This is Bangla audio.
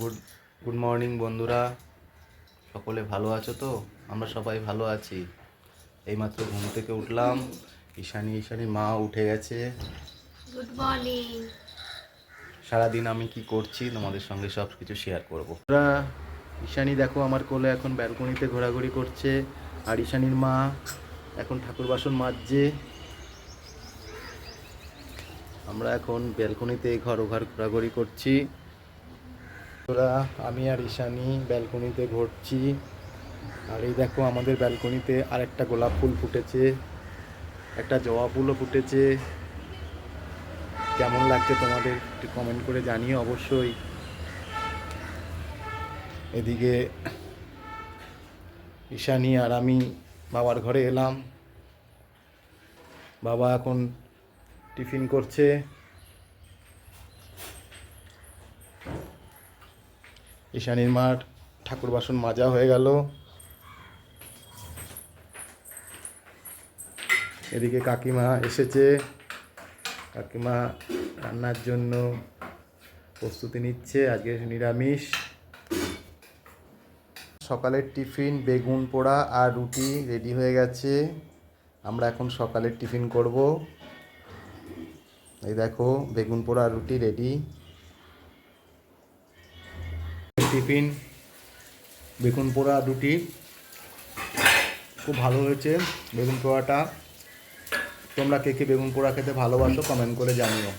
গুড গুড মর্নিং বন্ধুরা, সকলে ভালো আছো তো? আমরা সবাই ভালো আছি। এইমাত্র ঘুম থেকে উঠলাম। ঈশানীর মা উঠে গেছে। Good morning. সারাদিন আমি কি করছি তোমাদের সঙ্গে সব কিছু শেয়ার করবো। ঈশানী দেখো আমার কোলে এখন ব্যালকনিতে ঘোরাঘুরি করছে, আর ঈশানীর মা এখন ঠাকুর বাসন মাজছে। আমরা এখন ব্যালকনিতে ঘর ঘোরাঘুরি করছি। আমি আর ঈশানী ব্যালকনিতে ঘুরছি। আর এই দেখো আমাদের ব্যালকনিতে আরেকটা গোলাপ ফুল ফুটেছে, একটা জবা ফুলও ফুটেছে। কেমন লাগছে তোমাদের একটু কমেন্ট করে জানিও অবশ্যই। এদিকে ঈশানী আর আমি বাবার ঘরে এলাম। বাবা এখন টিফিন করছে। ঈশানীর মার ঠাকুর বাসন মাজা হয়ে গেল। এদিকে কাকিমা এসেছে, কাকিমা রান্নার জন্য প্রস্তুতি নিচ্ছে। আজকে নিরামিষ। সকালের টিফিন বেগুন পোড়া আর রুটি রেডি হয়ে গেছে। আমরা এখন সকালের টিফিন করব। এই দেখো বেগুন পোড়া আর রুটি রেডি। টিফিন বেগুন পোড়া রুটি খুব ভালো হয়েছে। বেগুন পোড়াটা তোমরা কে কে বেগুন পোড়া খেতে ভালোবাসো কমেন্ট করে জানিও।